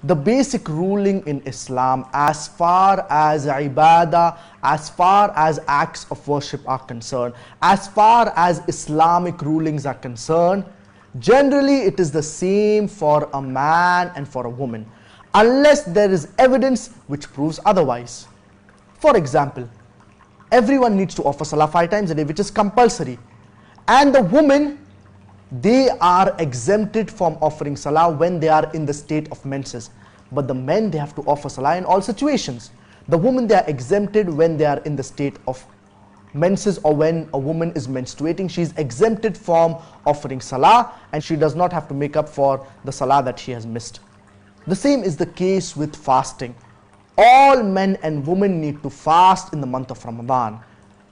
The basic ruling in Islam as far as ibadah, as far as acts of worship are concerned, as far as Islamic rulings are concerned, generally it is the same for a man and for a woman, unless there is evidence which proves otherwise. For example, everyone needs to offer salah 5 times a day, which is compulsory, and the women, they are exempted from offering salah when they are in the state of menses. But the men, they have to offer salah in all situations. The women, they are exempted when they are in the state of menses, or when a woman is menstruating. She is exempted from offering salah, and she does not have to make up for the salah that she has missed. The same is the case with fasting. All men and women need to fast in the month of Ramadan.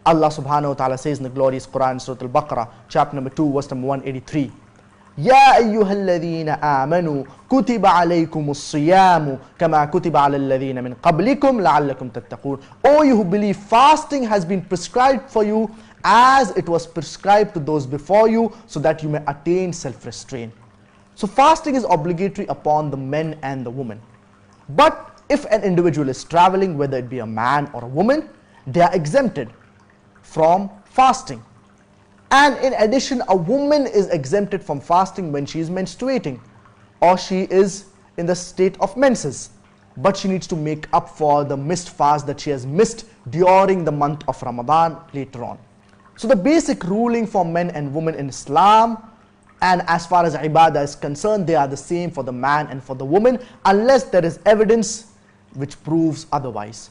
Allah subhanahu wa ta'ala says in the glorious Quran, Surah Al-Baqarah, chapter number 2, verse number 183. يا أيها الذين آمنوا كتب عليكم الصيام كما كتب على الذين من قبلكم لعلكم تتقون. O you who believe, fasting has been prescribed for you as it was prescribed to those before you, so that you may attain self-restraint. So fasting is obligatory upon the men and the women. But if an individual is traveling, whether it be a man or a woman, they are exempted from fasting. And in addition, a woman is exempted from fasting when she is menstruating, or she is in the state of menses, but she needs to make up for the missed fast that she has missed during the month of Ramadan later on. So the basic ruling for men and women in Islam, and as far as ibadah is concerned, they are the same for the man and for the woman, unless there is evidence which proves otherwise.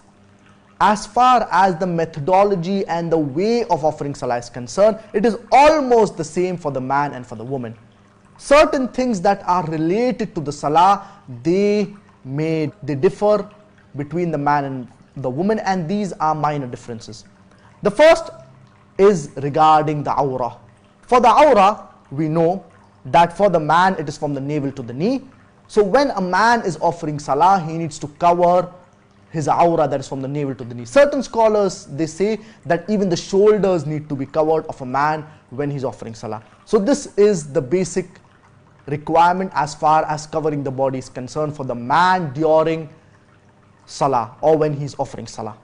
As far as the methodology and the way of offering salah is concerned, it is almost the same for the man and for the woman. Certain things that are related to the salah, they differ between the man and the woman, and these are minor differences. The first is regarding the awrah. For the awrah, we know that for the man it is from the navel to the knee. So when a man is offering salah, he needs to cover his awrah, that is from the navel to the knee. Certain scholars, they say that even the shoulders need to be covered of a man when he's offering salah. So this is the basic requirement as far as covering the body is concerned for the man during salah or when he's offering salah.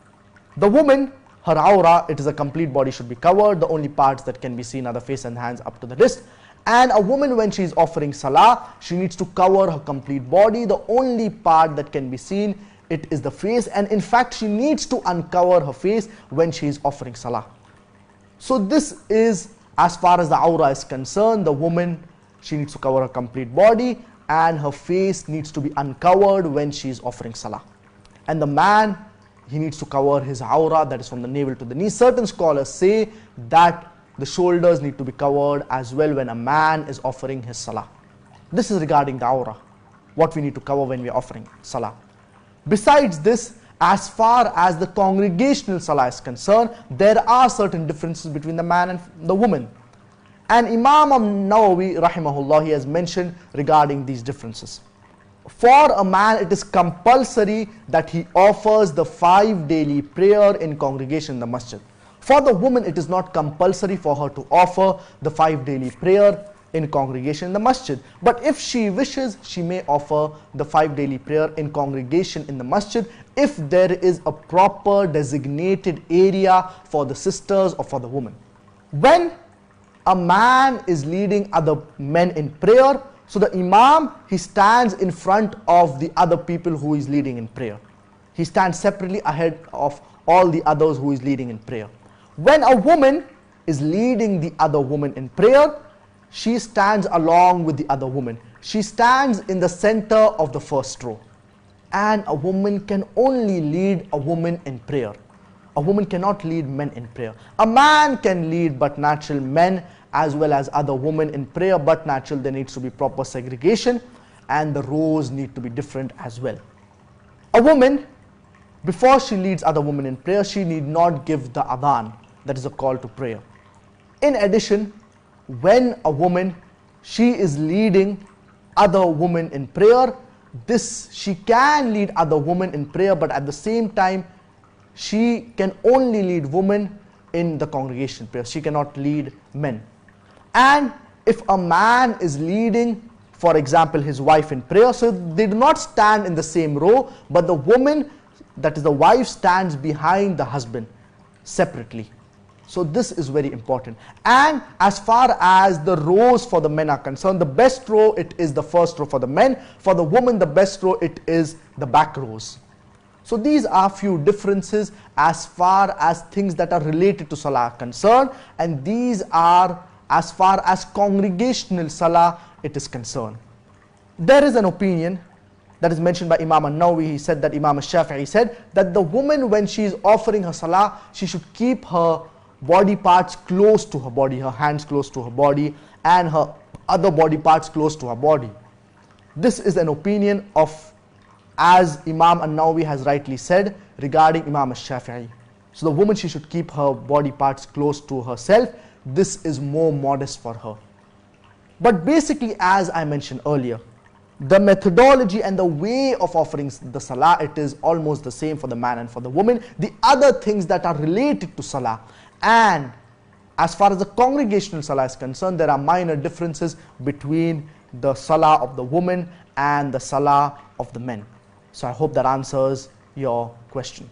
The woman, her awrah, it is a complete body should be covered. The only parts that can be seen are the face and hands up to the wrist. And a woman, when she is offering salah, she needs to cover her complete body. The only part that can be seen, it is the face, and in fact she needs to uncover her face when she is offering salah. So this is as far as the awrah is concerned. The woman, she needs to cover her complete body, and her face needs to be uncovered when she is offering salah. And the man, he needs to cover his awrah, that is from the navel to the knee. Certain scholars say that the shoulders need to be covered as well when a man is offering his salah. This is regarding the awrah, what we need to cover when we are offering salah. Besides this, as far as the congregational salah is concerned, there are certain differences between the man and the woman. And Imam Nawawi rahimahullah, he has mentioned regarding these differences. For a man, it is compulsory that he offers the 5 daily prayer in congregation in the masjid. For the woman, it is not compulsory for her to offer the 5 daily prayer in congregation in the masjid. But if she wishes, she may offer the 5 daily prayer in congregation in the masjid if there is a proper designated area for the sisters or for the woman. When a man is leading other men in prayer, so the imam, he stands in front of the other people who is leading in prayer. He stands separately ahead of all the others who is leading in prayer. When a woman is leading the other woman in prayer, she stands along with the other woman. She stands in the center of the first row. And a woman can only lead a woman in prayer. A woman cannot lead men in prayer. A man can lead but natural men as well as other women in prayer, but natural, there needs to be proper segregation and the rows need to be different as well. A woman, before she leads other women in prayer, she need not give the adhan, that is a call to prayer. In addition, when a woman, she is leading other women in prayer, she can lead other women in prayer, but at the same time, she can only lead women in the congregation prayer. She cannot lead men. And if a man is leading for example, his wife in prayer. So they do not stand in the same row, but the woman, that is the wife, stands behind the husband separately. So this is very important. And as far as the rows for the men are concerned, the best row, it is the first row for the men. For the woman, the best row, it is the back rows. So these are few differences as far as things that are related to salah are concerned, and these are as far as congregational salah it is concerned. There is an opinion that is mentioned by Imam An-Nawawi. He said that Imam Shafi'i said that the woman, when she is offering her salah, she should keep her body parts close to her body, her hands close to her body, and her other body parts close to her body. This is an opinion of, as Imam An-Nawawi has rightly said, regarding Imam Shafi'i. So the woman, she should keep her body parts close to herself. This is more modest for her. But basically, as I mentioned earlier, the methodology and the way of offering the salah, it is almost the same for the man and for the woman. The other things that are related to salah, and as far as the congregational salah is concerned, there are minor differences between the salah of the woman and the salah of the men. So I hope that answers your question.